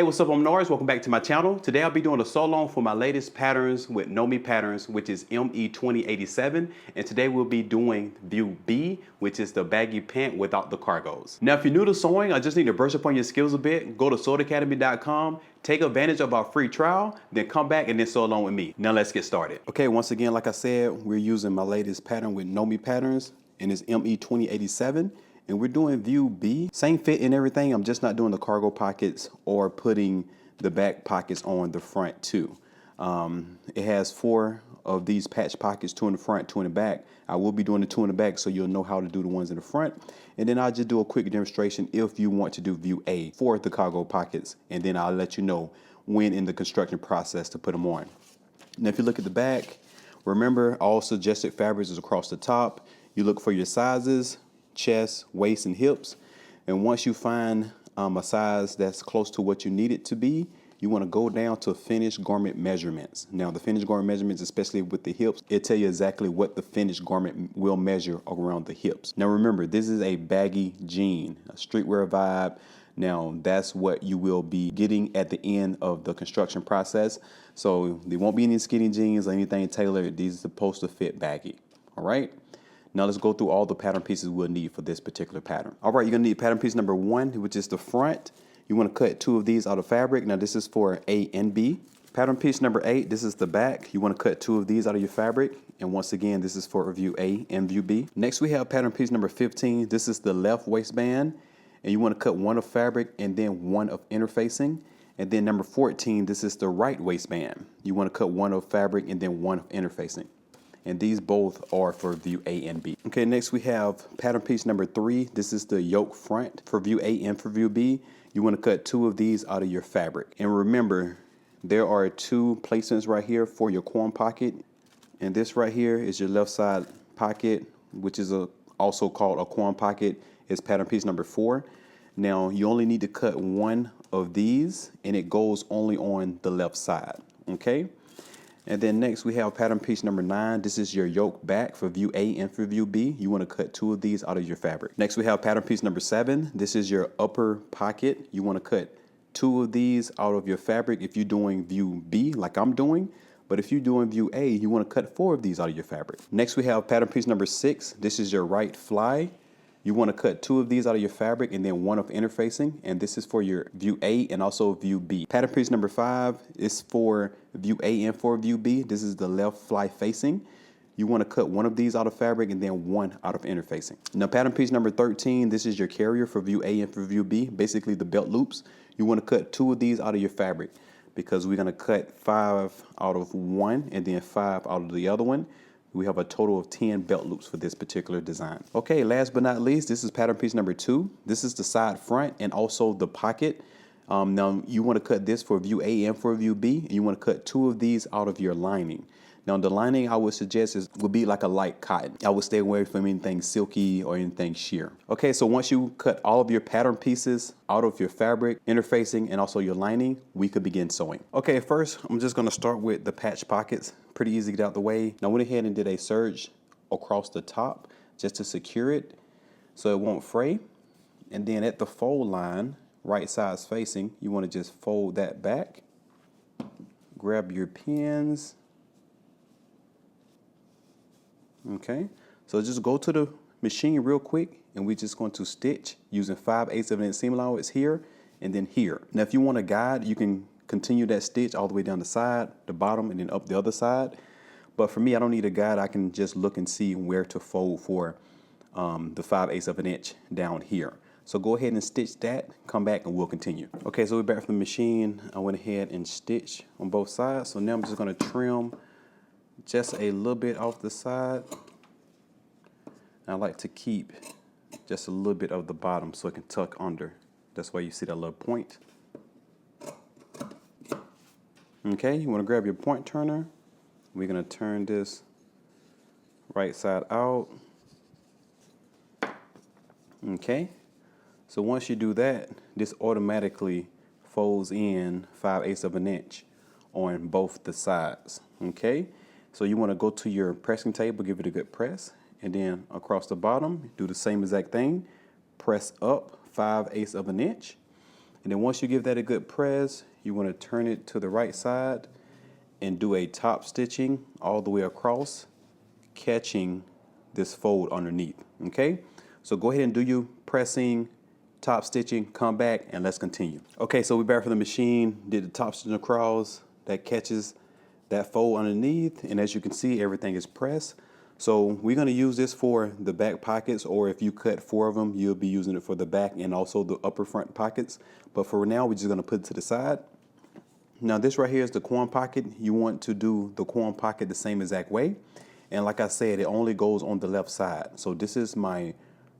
Hey, what's up? I'm Norris. Welcome back to my channel. Today I'll be doing a solo for my latest patterns with Me patterns, which is ME2087. And today we'll be doing view B, which is the baggy pant without the cargos. Now, if you're new to sewing, I just need to brush up on your skills a bit. Go to sewacademy.com, take advantage of our free trial, then come back and then sew along with me. Now let's get started. Okay, once again, like I said, we're using my latest pattern with Me patterns, and it's ME2087. And we're doing view B, same fit and everything. I'm just not doing the cargo pockets or putting the back pockets on the front too. It has 4 of these patch pockets, 2 in the front, 2 in the back. I will be doing the 2 in the back so you'll know how to do the ones in the front. And then I'll just do a quick demonstration if you want to do view A for the cargo pockets. And then I'll let you know when in the construction process to put them on. Now, if you look at the back, remember all suggested fabrics is across the top. You look for your sizes, chest, waist, and hips. And once you find a size that's close to what you need it to be, you want to go down to finished garment measurements. Now, the finished garment measurements, especially with the hips, it tell you exactly what the finished garment will measure around the hips. Now, remember, this is a baggy jean, a streetwear vibe. Now, that's what you will be getting at the end of the construction process. So there won't be any skinny jeans or anything tailored. These are supposed to fit baggy. All right. Now let's go through all the pattern pieces we'll need for this particular pattern. All right, you're gonna need pattern piece number 1, which is the front. You wanna cut 2 of these out of fabric. Now this is for A and B. Pattern piece number 8, this is the back. You wanna cut 2 of these out of your fabric. And once again, this is for view A and view B. Next we have pattern piece number 15. This is the left waistband. And you wanna cut 1 of fabric and then 1 of interfacing. And then number 14, this is the right waistband. You wanna cut 1 of fabric and then 1 of interfacing. And these both are for view A and B. Okay, next we have pattern piece number 3. This is the yoke front for view A and for view B. You want to cut 2 of these out of your fabric. And remember, there are 2 placements right here for your quam pocket. And this right here is your left side pocket, which is also called a quam pocket. It's pattern piece number 4. Now, you only need to cut 1 of these, and it goes only on the left side, okay? And then next we have pattern piece number 9. This is your yoke back for view A and for view B. You want to cut 2 of these out of your fabric. Next we have pattern piece number 7. This is your upper pocket. You want to cut 2 of these out of your fabric if you're doing view B like I'm doing. But if you're doing view A, you want to cut 4 of these out of your fabric. Next we have pattern piece number 6. This is your right fly. You want to cut 2 of these out of your fabric and then 1 of interfacing. And this is for your view A and also view B. Pattern piece number 5 is for view A and for view B. This is the left fly facing. You want to cut 1 of these out of fabric and then 1 out of interfacing. Now pattern piece number 13, this is your carrier for view A and for view B. Basically the belt loops. You want to cut 2 of these out of your fabric because we're going to cut 5 out of one and then 5 out of the other one. We have a total of 10 belt loops for this particular design. Okay, last but not least, this is pattern piece number 2. This is the side front and also the pocket. Now you want to cut this for view A and for view B. And you want to cut 2 of these out of your lining. Now the lining I would suggest would be like a light cotton. I would stay away from anything silky or anything sheer. Okay, so once you cut all of your pattern pieces out of your fabric, interfacing, and also your lining, we could begin sewing. Okay, first I'm just gonna start with the patch pockets. Pretty easy to get out the way. Now I went ahead and did a serge across the top just to secure it so it won't fray. And then at the fold line, right sides facing, you wanna just fold that back. Grab your pins. Okay, so just go to the machine real quick and we're just going to stitch using 5/8 of an inch seam allowance here and then here. Now if you want a guide, you can continue that stitch all the way down the side, the bottom, and then up the other side. But for me, I don't need a guide. I can just look and see where to fold for the 5/8 of an inch down here. So go ahead and stitch that, come back and we'll continue. Okay, so we're back from the machine. I went ahead and stitched on both sides. So now I'm just gonna trim just a little bit off the side. I like to keep just a little bit of the bottom so it can tuck under. That's why you see that little point. Okay, you want to grab your point turner. We're going to turn this right side out. Okay, so once you do that, this automatically folds in 5/8 of an inch on both the sides. Okay. So you want to go to your pressing table, give it a good press, and then across the bottom, do the same exact thing. Press up 5/8 of an inch, And then once you give that a good press, you want to turn it to the right side and do a top stitching all the way across, catching this fold underneath, okay? So go ahead and do your pressing, top stitching, come back, and let's continue. Okay, so we're back from the machine, did the top stitching across, that catches that fold underneath, and as you can see, everything is pressed. So we're gonna use this for the back pockets, or if you cut 4 of them, you'll be using it for the back and also the upper front pockets. But for now, we're just gonna put it to the side. Now this right here is the corn pocket. You want to do the corn pocket the same exact way. And like I said, it only goes on the left side. So this is my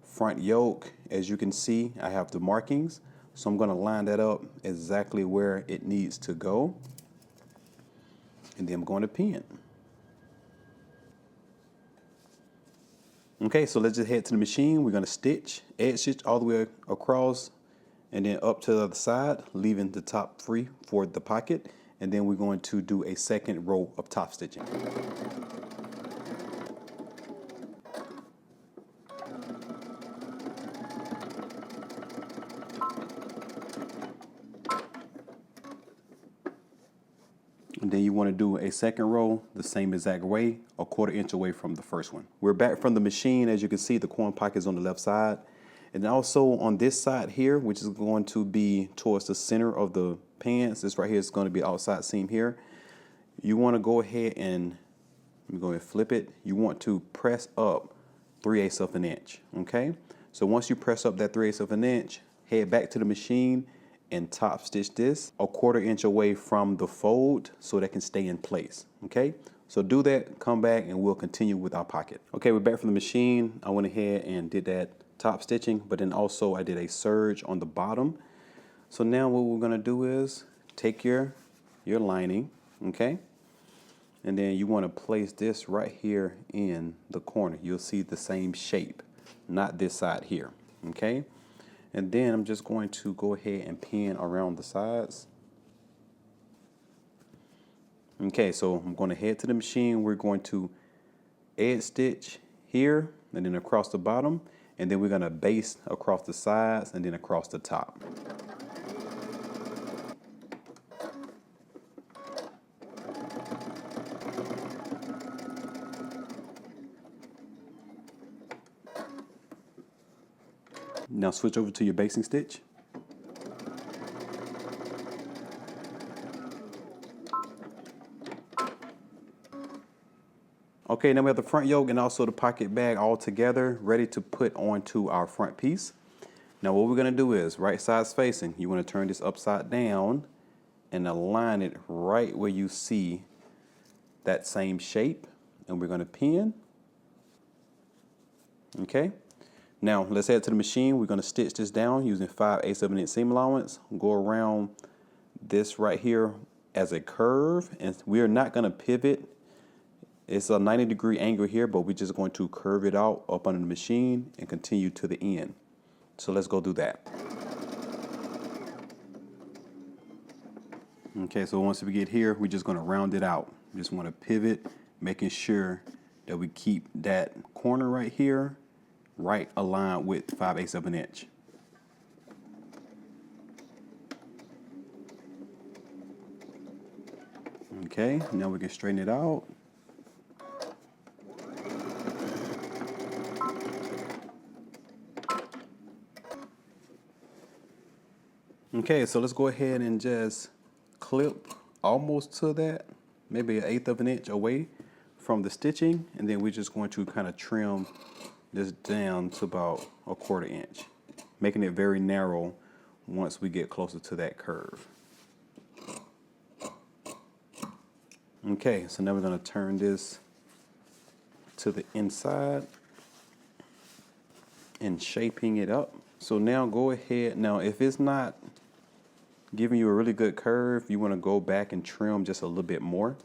front yoke. As you can see, I have the markings. So I'm gonna line that up exactly where it needs to go. And then I'm going to pin. Okay, so let's just head to the machine. We're gonna stitch, edge stitch all the way across and then up to the other side, leaving the top free for the pocket. And then we're going to do a second row of top stitching. And then you want to do a second row the same exact way, a 1/4 inch away from the first one. We're back from the machine. As you can see, the corn pocket is on the left side. And also on this side here, which is going to be towards the center of the pants, this right here is going to be outside seam here. You want to go ahead and, let me go ahead and flip it. You want to press up 3/8 of an inch, okay? So once you press up that 3/8 of an inch, head back to the machine and top stitch this a 1/4 inch away from the fold so that can stay in place, okay? So do that, come back, and we'll continue with our pocket. Okay, we're back from the machine. I went ahead and did that top stitching, but then also I did a serge on the bottom. So now what we're gonna do is take your lining, okay? And then you wanna place this right here in the corner. You'll see the same shape, not this side here, okay? And then I'm just going to go ahead and pin around the sides. Okay, so I'm going to head to the machine. We're going to edge stitch here and then across the bottom, and then we're going to base across the sides and then across the top. Now switch over to your basting stitch. Okay, now we have the front yoke and also the pocket bag all together, ready to put onto our front piece. Now what we're gonna do is, right sides facing, you wanna turn this upside down and align it right where you see that same shape, and we're gonna pin. Okay, now let's head to the machine. We're gonna stitch this down using 5/8 of an inch seam allowance. Go around this right here as a curve, and we are not gonna pivot. It's a 90-degree angle here, but we're just going to curve it out up under the machine and continue to the end. So let's go do that. Okay, so once we get here, we're just gonna round it out. We just wanna pivot, making sure that we keep that corner right here, right aligned with 5/8 of an inch. Okay, now we can straighten it out. Okay, so let's go ahead and just clip almost to that, maybe 1/8 of an inch away from the stitching, and then we're just going to kind of trim this down to about a 1/4 inch, making it very narrow once we get closer to that curve. Okay, so now we're going to turn this to the inside and shaping it up. So now go ahead, now if it's not giving you a really good curve, you want to go back and trim just a little bit more.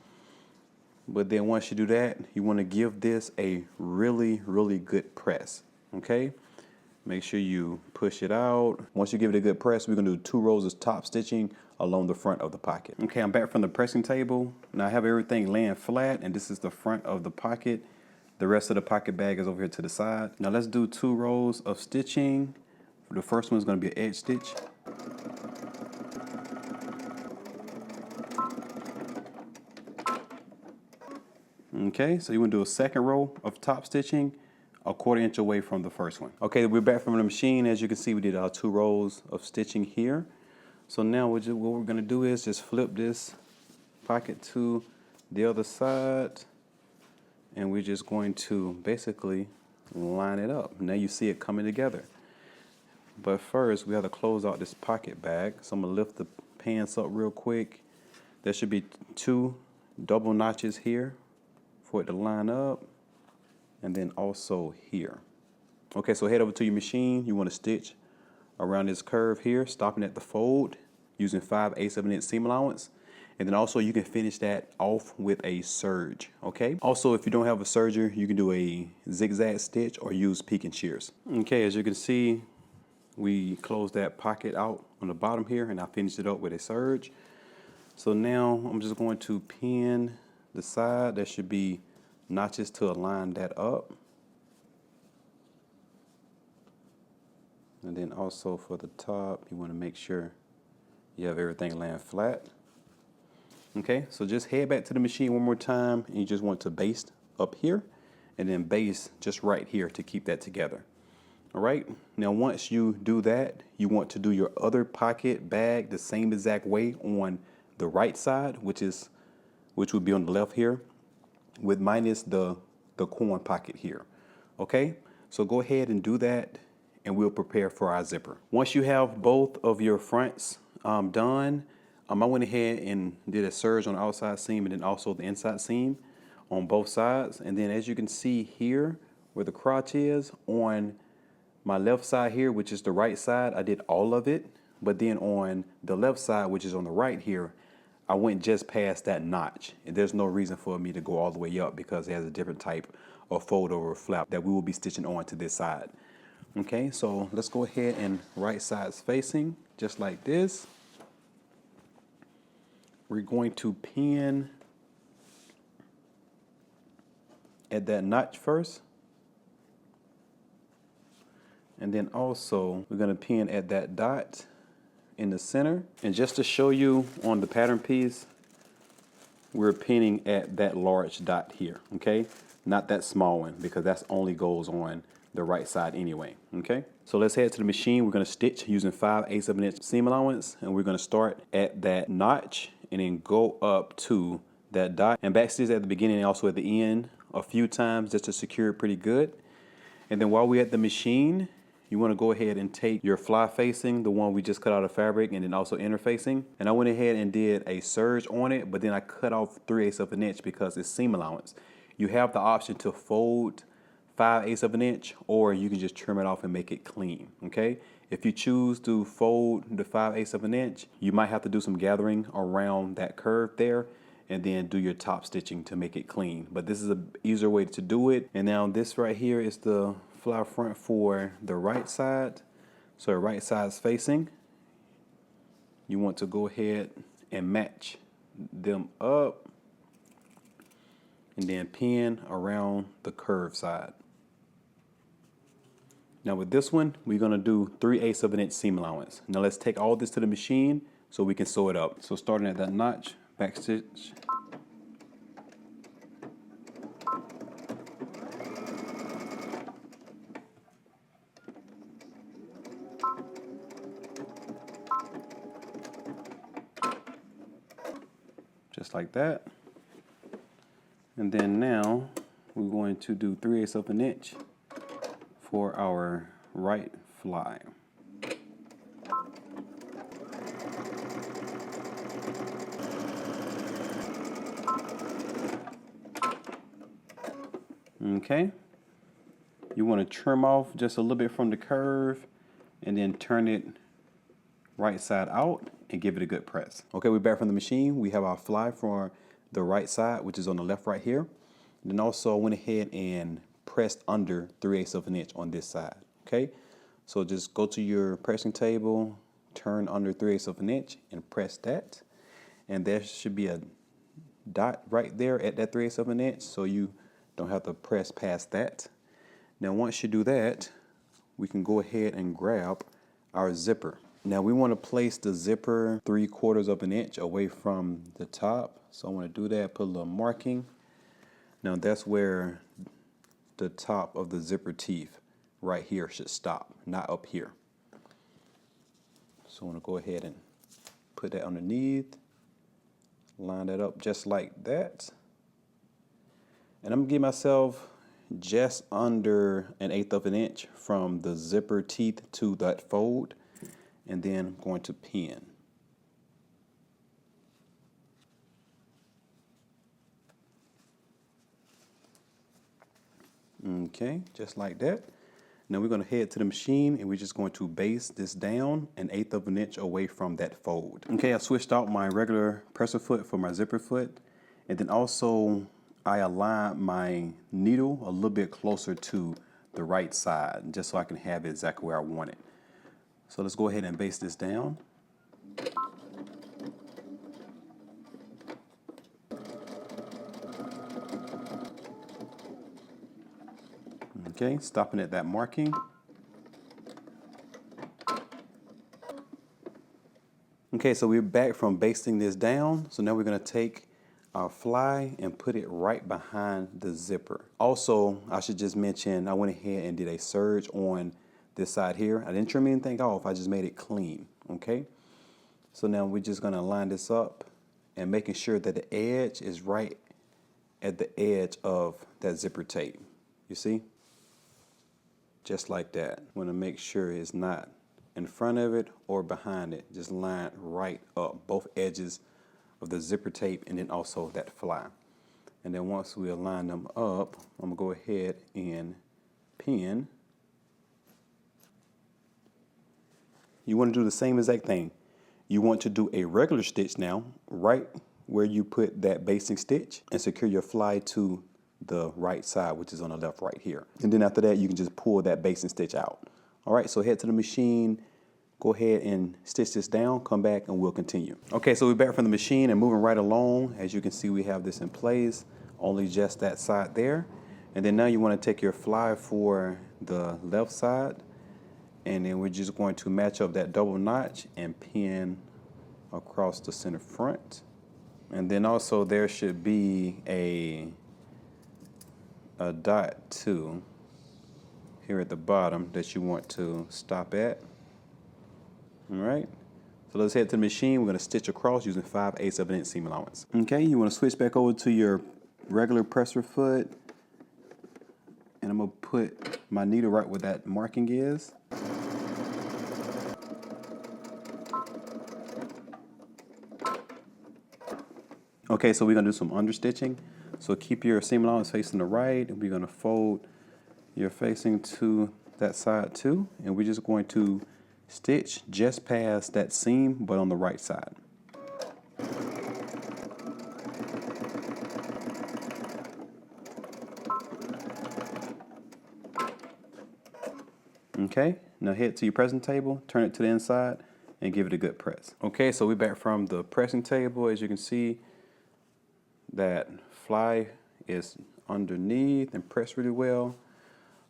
But then once you do that, you want to give this a really, really good press, okay? Make sure you push it out. Once you give it a good press, we're going to do 2 rows of top stitching along the front of the pocket. Okay, I'm back from the pressing table. Now I have everything laying flat, and this is the front of the pocket. The rest of the pocket bag is over here to the side. Now let's do 2 rows of stitching. The first one is going to be an edge stitch. Okay, so you want to do a second row of top stitching, a 1/4 inch away from the first one. Okay, we're back from the machine. As you can see, we did our 2 rows of stitching here. So now what we're going to do is just flip this pocket to the other side, and we're just going to basically line it up. Now you see it coming together. But first, we have to close out this pocket bag. So I'm going to lift the pants up real quick. There should be 2 double notches here for it to line up, and then also here. Okay, so head over to your machine. You want to stitch around this curve here, stopping at the fold using 5/8 of an inch seam allowance. And then also you can finish that off with a serge, okay? Also, if you don't have a serger, you can do a zigzag stitch or use peek and shears. Okay, as you can see, we closed that pocket out on the bottom here, and I finished it up with a serge. So now I'm just going to pin the side. There should be notches to align that up. And then also for the top, you want to make sure you have everything laying flat. Okay, so just head back to the machine one more time, and you just want to baste up here and then baste just right here to keep that together. All right, now once you do that, you want to do your other pocket bag the same exact way on the right side, which would be on the left here, with minus the corn pocket here. Okay, so go ahead and do that, and we'll prepare for our zipper. Once you have both of your fronts done, I went ahead and did a serge on the outside seam and then also the inside seam on both sides. And then as you can see here where the crotch is, on my left side here, which is the right side, I did all of it. But then on the left side, which is on the right here, I went just past that notch. And there's no reason for me to go all the way up because it has a different type of fold over flap that we will be stitching on to this side. Okay, so let's go ahead and right sides facing, just like this. We're going to pin at that notch first. And then also we're going to pin at that dot in the center. And just to show you on the pattern piece, we're pinning at that large dot here, okay? Not that small one, because that only goes on the right side anyway, okay? So let's head to the machine. We're gonna stitch using 5/8 of an inch seam allowance, and we're gonna start at that notch and then go up to that dot and backstitch at the beginning and also at the end a few times just to secure it pretty good. And then while we're at the machine, you want to go ahead and take your fly facing, the one we just cut out of fabric, and then also interfacing. And I went ahead and did a serge on it, but then I cut off 3/8 of an inch because it's seam allowance. You have the option to fold 5/8 of an inch, or you can just trim it off and make it clean, okay? If you choose to fold the 5/8 of an inch, you might have to do some gathering around that curve there and then do your top stitching to make it clean. But this is an easier way to do it. And now this right here is the fly front for the right side. So the right side's facing. You want to go ahead and match them up and then pin around the curved side. Now with this one, we're gonna do 3/8 of an inch seam allowance. Now let's take all this to the machine so we can sew it up. So starting at that notch, back stitch. Just like that. And then now we're going to do 3/8 of an inch for our right fly. Okay. You want to trim off just a little bit from the curve and then turn it right side out and give it a good press. Okay, we're back from the machine. We have our fly for the right side, which is on the left right here. And then also went ahead and pressed under 3/8 of an inch on this side. Okay, so just go to your pressing table, turn under 3/8 of an inch and press that. And there should be a dot right there at that 3/8 of an inch, so you don't have to press past that. Now once you do that, we can go ahead and grab our zipper. Now we want to place the zipper 3/4 of an inch away from the top. So I want to do that, put a little marking. Now that's where the top of the zipper teeth right here should stop, not up here. So I'm gonna go ahead and put that underneath, line that up just like that. And I'm gonna give myself just under 1/8 of an inch from the zipper teeth to that fold, and then I'm going to pin. Okay, just like that. Now we're going to head to the machine and we're just going to base this down 1/8 of an inch away from that fold. Okay, I switched out my regular presser foot for my zipper foot, and then also I aligned my needle a little bit closer to the right side just so I can have it exactly where I want it. So let's go ahead and base this down. Okay, stopping at that marking. Okay, so we're back from basting this down. So now we're going to take our fly and put it right behind the zipper. Also, I should just mention, I went ahead and did a serge on this side here. I didn't trim anything off, I just made it clean, okay? So now we're just gonna line this up and making sure that the edge is right at the edge of that zipper tape. You see? Just like that. Want to make sure it's not in front of it or behind it. Just line right up both edges of the zipper tape and then also that fly. And then once we align them up, I'm gonna go ahead and pin. You want to do the same exact thing. You want to do a regular stitch now, right where you put that basting stitch, and secure your fly to the right side, which is on the left right here. And then after that, you can just pull that basting stitch out. All right, so head to the machine, go ahead and stitch this down, come back and we'll continue. Okay, so we're back from the machine and moving right along. As you can see, we have this in place, only just that side there. And then now you want to take your fly for the left side, and then we're just going to match up that double notch and pin across the center front. And then also there should be a dot too here at the bottom that you want to stop at. All right, so let's head to the machine. We're going to stitch across using 5/8 of an inch seam allowance. Okay, you want to switch back over to your regular presser foot, and I'm going to put my needle right where that marking is. Okay, so we're going to do some understitching. So keep your seam allowance facing the right, and we're going to fold your facing to that side too, and we're just going to stitch just past that seam, but on the right side. Okay, now head to your pressing table, turn it to the inside, and give it a good press. Okay, so we're back from the pressing table. As you can see, that fly is underneath and pressed really well.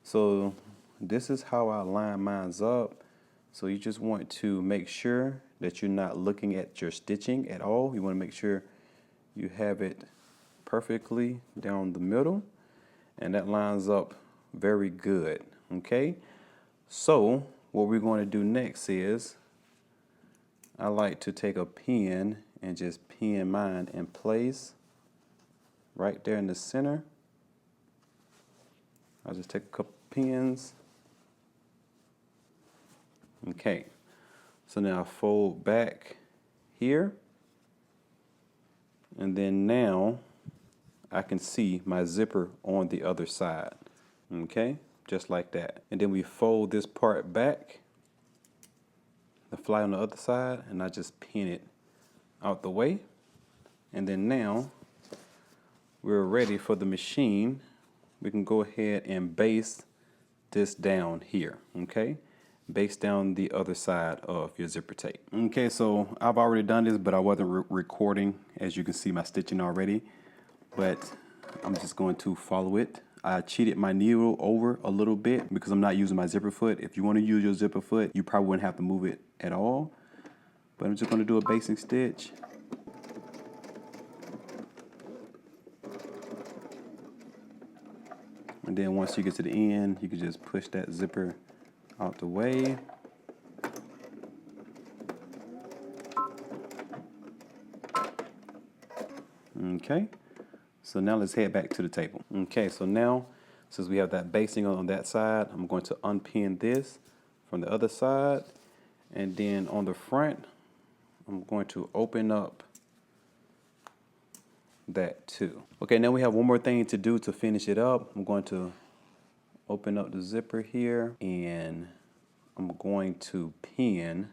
So this is how I line mine up. So you just want to make sure that you're not looking at your stitching at all. You want to make sure you have it perfectly down the middle, and that lines up very good. Okay, so what we're going to do next is I like to take a pin and just pin mine in place right there in the center. I'll just take a couple pins. Okay, so now I fold back here, and then now I can see my zipper on the other side. Okay, just like that. And then we fold this part back, the fly on the other side, and I just pin it out the way. And then now we're ready for the machine. We can go ahead and base this down here, okay? Base down the other side of your zipper tape. Okay, so I've already done this, but I wasn't recording. As you can see, my stitching already, but I'm just going to follow it. I cheated my needle over a little bit because I'm not using my zipper foot. If you want to use your zipper foot, you probably wouldn't have to move it at all. But I'm just going to do a basic stitch. And then once you get to the end, you can just push that zipper out the way. Okay, so now let's head back to the table. Okay, so now since we have that basting on that side, I'm going to unpin this from the other side, and then on the front, I'm going to open up that too. Okay, now we have one more thing to do to finish it up. I'm going to open up the zipper here, and I'm going to pin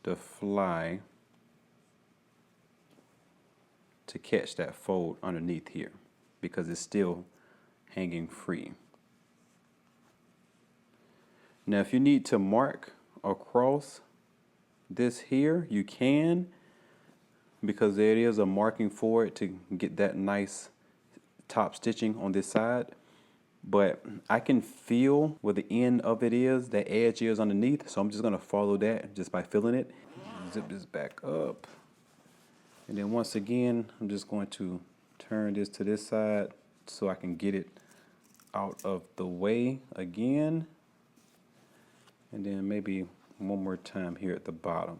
the fly to catch that fold underneath here because it's still hanging free. Now if you need to mark across this here, you can, because there is a marking for it to get that nice top stitching on this side. But I can feel where the end of it is, the edge is underneath, so I'm just gonna follow that just by feeling it. Zip this back up. And then once again, I'm just going to turn this to this side so I can get it out of the way again. And then maybe one more time here at the bottom.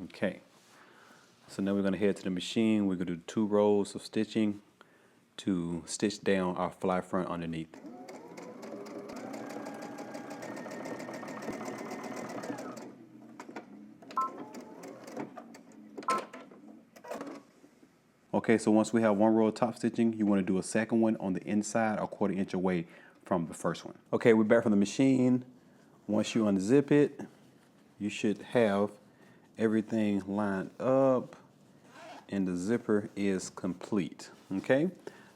Okay, so now we're going to head to the machine. We're going to do 2 rows of stitching to stitch down our fly front underneath. Okay, so once we have 1 row of top stitching, you want to do a second one on the inside, a 1/4 inch away from the first one. Okay, we're back from the machine. Once you unzip it, you should have everything lined up and the zipper is complete. Okay,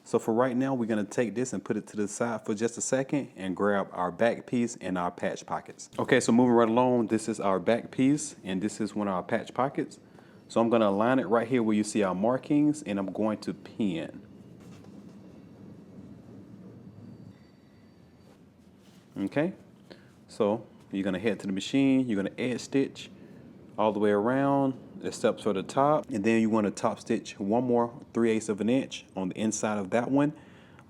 so for right now, we're going to take this and put it to the side for just a second and grab our back piece and our patch pockets. Okay, so moving right along, this is our back piece and this is one of our patch pockets. So I'm going to align it right here where you see our markings, and I'm going to pin. Okay, so you're going to head to the machine, you're going to edge stitch all the way around, except for the top, and then you want to top stitch 1 more 3/8 of an inch on the inside of that one,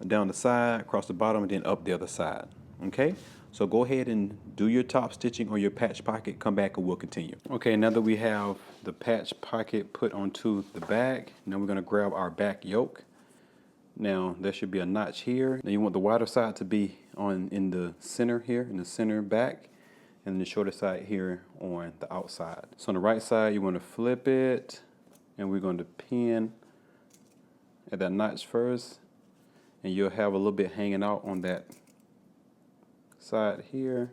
down the side, across the bottom, and then up the other side. Okay, so go ahead and do your top stitching or your patch pocket, come back and we'll continue. Okay, now that we have the patch pocket put onto the back, now we're going to grab our back yoke. Now there should be a notch here. Now you want the wider side to be in the center here, in the center back, and the shorter side here on the outside. So on the right side, you want to flip it, and we're going to pin at that notch first, and you'll have a little bit hanging out on that side here.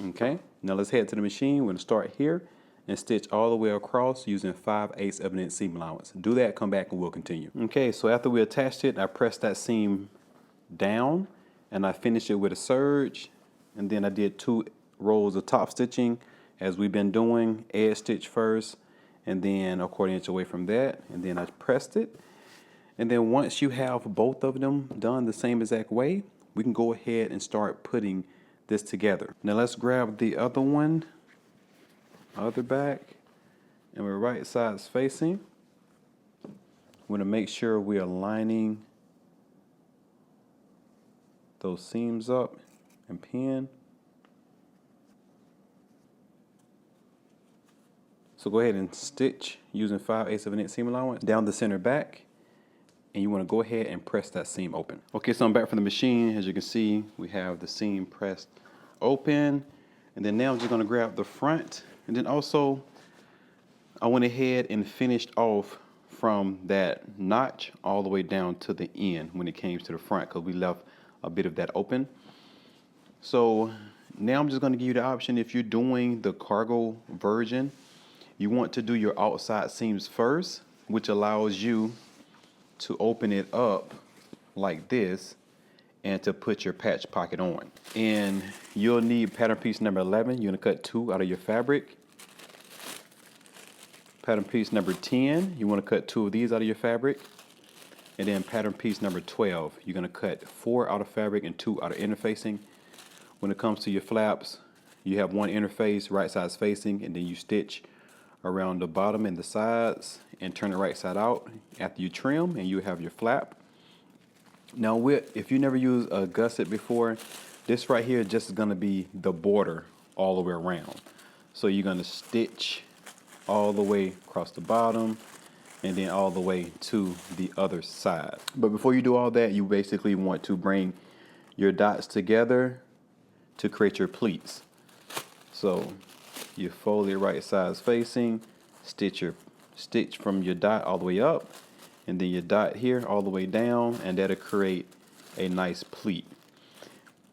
Okay, now let's head to the machine. We're going to start here and stitch all the way across using 5/8 of an inch seam allowance. Do that, come back, and we'll continue. Okay, so after we attached it, I pressed that seam down and I finished it with a serge, and then I did 2 rows of top stitching as we've been doing, edge stitch first and then a 1/4 inch away from that, and then I pressed it. And then once you have both of them done the same exact way, we can go ahead and start putting this together. Now let's grab the other one, other back, and we're right sides facing. We're going to make sure we're aligning those seams up and pin. So go ahead and stitch using 5/8 of an inch seam allowance down the center back, and you want to go ahead and press that seam open. Okay, so I'm back from the machine. As you can see, we have the seam pressed open, and then now I'm just going to grab the front, and then also I went ahead and finished off from that notch all the way down to the end when it came to the front, because we left a bit of that open. So now I'm just going to give you the option, if you're doing the cargo version, you want to do your outside seams first, which allows you to open it up like this and to put your patch pocket on. And you'll need pattern piece number 11. You're going to cut 2 out of your fabric. Pattern piece number 10, you want to cut 2 of these out of your fabric. And then pattern piece number 12, you're going to cut 4 out of fabric and 2 out of interfacing. When it comes to your flaps, You have one interface, right side's facing, and then you stitch around the bottom and the sides and turn it right side out after you trim, and you have your flap. Now if you never used a gusset before, this right here just is gonna be the border all the way around. So you're gonna stitch all the way across the bottom and then all the way to the other side. But before you do all that, you basically want to bring your dots together to create your pleats. So you fold it right sides facing, stitch from your dot all the way up, and then your dot here all the way down, and that'll create a nice pleat.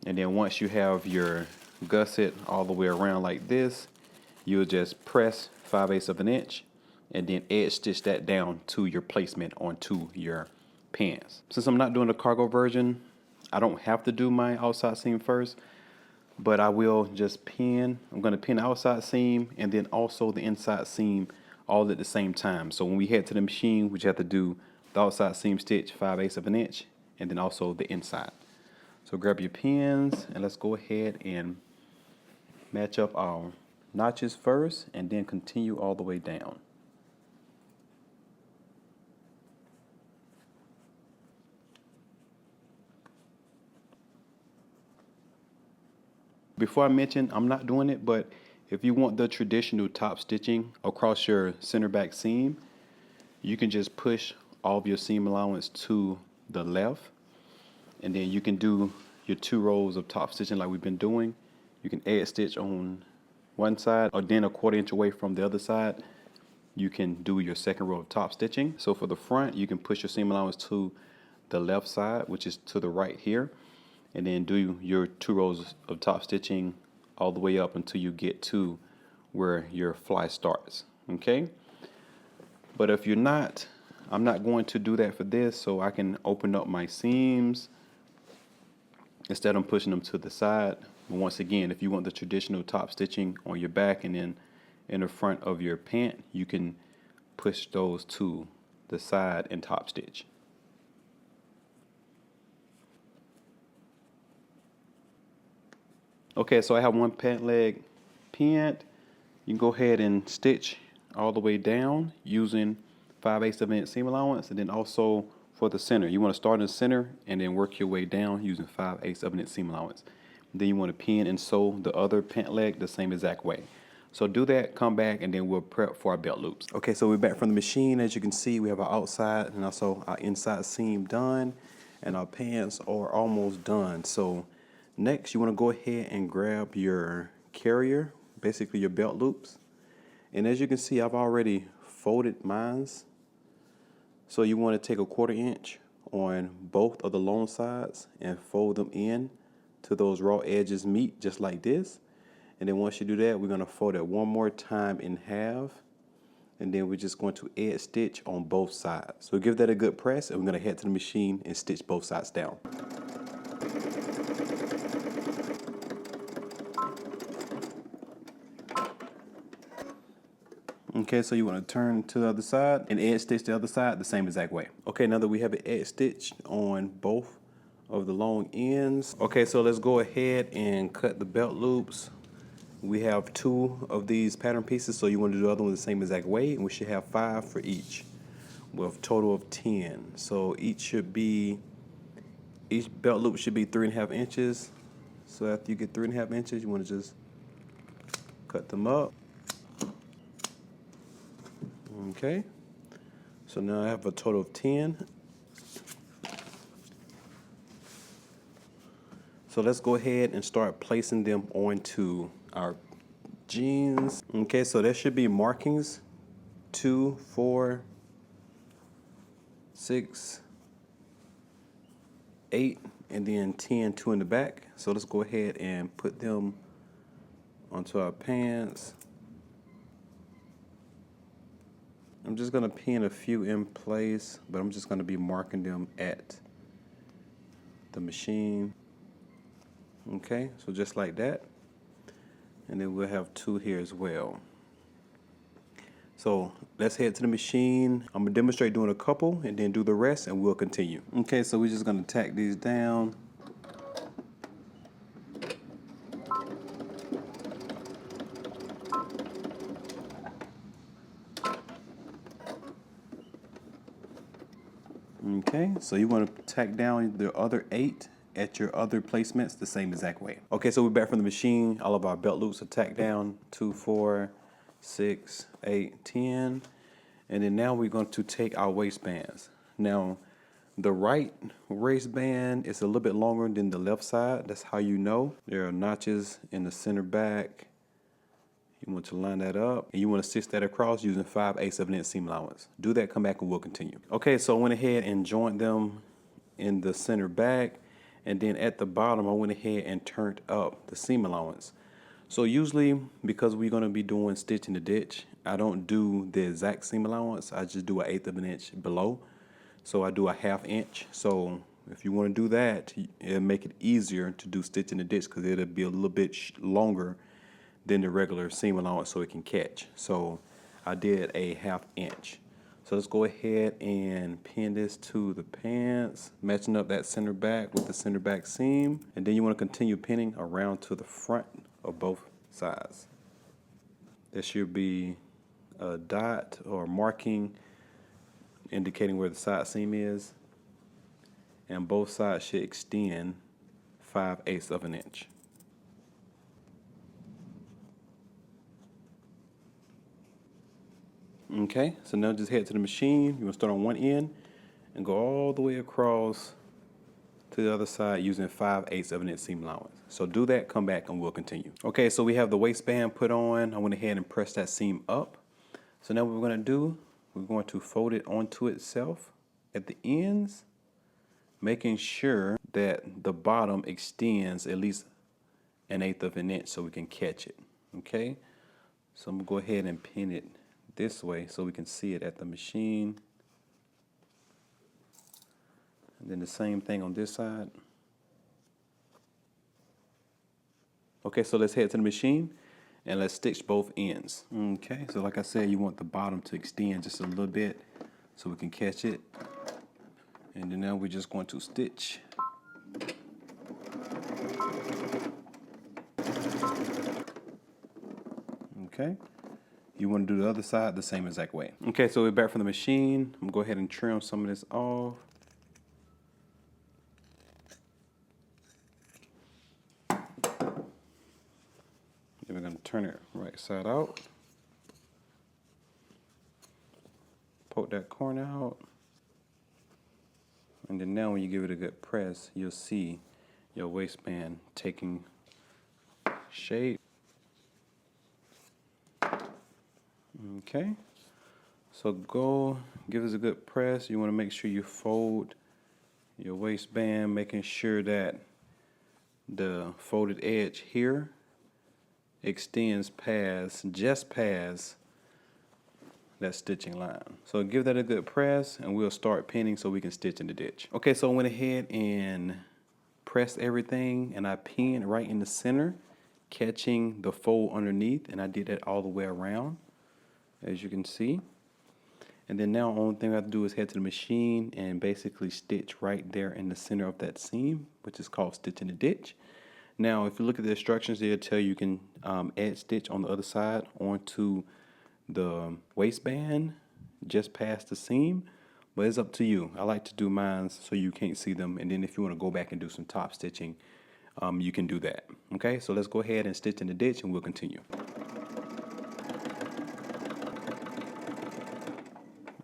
And then once you have your gusset all the way around like this, you'll just press 5/8 of an inch and then edge stitch that down to your placement onto your pants. Since I'm not doing the cargo version, I don't have to do my outside seam first, but I will just pin. I'm going to pin the outside seam and then also the inside seam all at the same time. So when we head to the machine, we just have to do the outside seam stitch 5/8 of an inch and then also the inside. So grab your pins and let's go ahead and match up our notches first and then continue all the way down. Before I mention, I'm not doing it, but if you want the traditional top stitching across your center back seam, you can just push all of your seam allowance to the left, and then you can do your 2 rows of top stitching like we've been doing. You can edge stitch on one side, or then a 1/4 inch away from the other side, you can do your second row of top stitching. So for the front, you can push your seam allowance to the left side, which is to the right here, and then do your 2 rows of top stitching all the way up until you get to where your fly starts. Okay, but if you're not, I'm not going to do that for this, so I can open up my seams instead of pushing them to the side. But once again, if you want the traditional top stitching on your back and then in the front of your pant, you can push those to the side and top stitch. Okay, so I have one pant leg pinned. You can go ahead and stitch all the way down using 5/8 of an inch seam allowance, and then also for the center, you want to start in the center and then work your way down using 5/8 of an inch seam allowance. Then you want to pin and sew the other pant leg the same exact way. So do that, come back, and then we'll prep for our belt loops. Okay, so we're back from the machine. As you can see, we have our outside and also our inside seam done, and our pants are almost done. So next, you want to go ahead and grab your carrier, basically your belt loops. And as you can see, I've already folded mine. So you want to take a 1/4 inch on both of the long sides and fold them in to those raw edges meet just like this. And then once you do that, we're going to fold it one more time in half, and then we're just going to edge stitch on both sides. So give that a good press, and we're going to head to the machine and stitch both sides down. Okay, so you want to turn to the other side and edge stitch the other side the same exact way. Okay, now that we have it edge stitched on both of the long ends. Okay, so let's go ahead and cut the belt loops. We have 2 of these pattern pieces, so you want to do the other one the same exact way, and we should have 5 for each, with a total of 10. So each belt loop should be 3.5 inches. So after you get 3.5 inches, you want to just cut them up. Okay, so now I have a total of 10. So let's go ahead and start placing them onto our jeans. Okay, so there should be markings 2, 4, 6, 8, and then 10, 2 in the back. So let's go ahead and put them onto our pants. I'm just going to pin a few in place, but I'm just going to be marking them at the machine. Okay, so just like that. And then we'll have 2 here as well. So let's head to the machine. I'm going to demonstrate doing a couple and then do the rest, and we'll continue. Okay, so we're just going to tack these down. Okay, so you want to tack down the other 8 at your other placements the same exact way. Okay, so we're back from the machine. All of our belt loops are tacked down, 2, 4, 6, 8, 10. And then now we're going to take our waistbands. Now, the right waistband is a little bit longer than the left side. That's how you know. There are notches in the center back. You want to line that up, and you want to stitch that across using 5/8 of an inch seam allowance. Do that, come back, and we'll continue. Okay, so I went ahead and joined them in the center back, and then at the bottom, I went ahead and turned up the seam allowance. So usually, because we're going to be doing stitch in the ditch, I don't do the exact seam allowance. I just do 1/8 of an inch below. So I do 1/2 inch. So if you want to do that, it'll make it easier to do stitch in the ditch because it'll be a little bit longer than the regular seam allowance so it can catch. So I did 1/2 inch. So let's go ahead and pin this to the pants, matching up that center back with the center back seam. And then you want to continue pinning around to the front of both sides. There should be a dot or marking indicating where the side seam is, and both sides should extend 5/8 of an inch. Okay, so now just head to the machine. You want to start on one end and go all the way across to the other side using 5/8 of an inch seam allowance. So do that, come back, and we'll continue. Okay, so we have the waistband put on. I went ahead and pressed that seam up. So now what we're going to do, we're going to fold it onto itself at the ends, making sure that the bottom extends at least 1/8 of an inch so we can catch it. Okay, so I'm going to go ahead and pin it this way so we can see it at the machine. And then the same thing on this side. Okay, so let's head to the machine and let's stitch both ends. Okay, so like I said, you want the bottom to extend just a little bit so we can catch it. And then now we're just going to stitch. Okay, you want to do the other side the same exact way. Okay, so we're back from the machine. I'm going to go ahead and trim some of this off. Then we're going to turn it right side out. Poke that corner out. And then now when you give it a good press, you'll see your waistband taking shape. Okay, so go give us a good press. You want to make sure you fold your waistband, making sure that the folded edge here extends just past that stitching line. So give that a good press and we'll start pinning so we can stitch in the ditch. Okay, so I went ahead and pressed everything and I pinned right in the center, catching the fold underneath, and I did that all the way around, as you can see. And then now the only thing I have to do is head to the machine and basically stitch right there in the center of that seam, which is called stitch in the ditch. Now, if you look at the instructions, they'll tell you can add stitch on the other side onto the waistband just past the seam, but it's up to you. I like to do mine so you can't see them, and then if you want to go back and do some top stitching, you can do that. Okay, so let's go ahead and stitch in the ditch and we'll continue.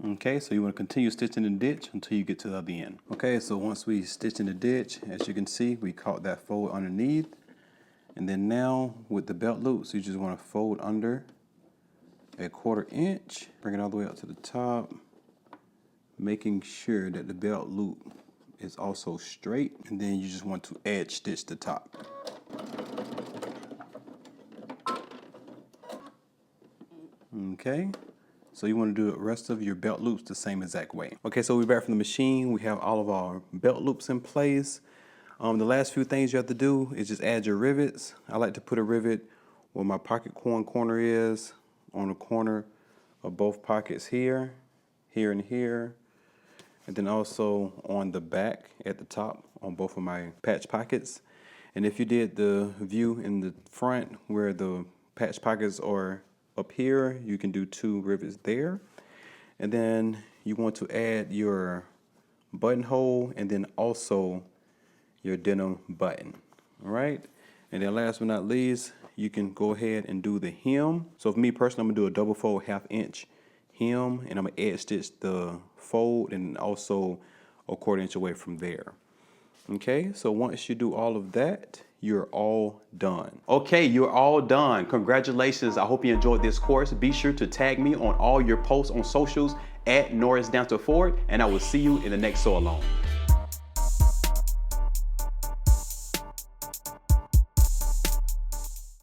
Okay, so you want to continue stitching in the ditch until you get to the other end. Okay, so once we stitch in the ditch, as you can see, we caught that fold underneath. And then now with the belt loops, you just want to fold under a 1/4 inch, bring it all the way up to the top, making sure that the belt loop is also straight. And then you just want to edge stitch the top. Okay. So you want to do the rest of your belt loops the same exact way. Okay, so we're back from the machine. We have all of our belt loops in place. The last few things you have to do is just add your rivets. I like to put a rivet where my pocket corner is, on the corner of both pockets here, here and here, and then also on the back at the top on both of my patch pockets. And if you did the view in the front where the patch pockets are up here, you can do 2 rivets there. And then you want to add your buttonhole, and then also your denim button. All right. And then last but not least, you can go ahead and do the hem. So for me personally, I'm gonna do a double fold 1/2 inch hem, and I'm gonna edge stitch the fold and also a 1/4 inch away from there. Okay, so once you do all of that, you're all done. Okay, you're all done. Congratulations. I hope you enjoyed this course. Be sure to tag me on all your posts on socials at Norris Danta 4, and I will see you in the next sew along.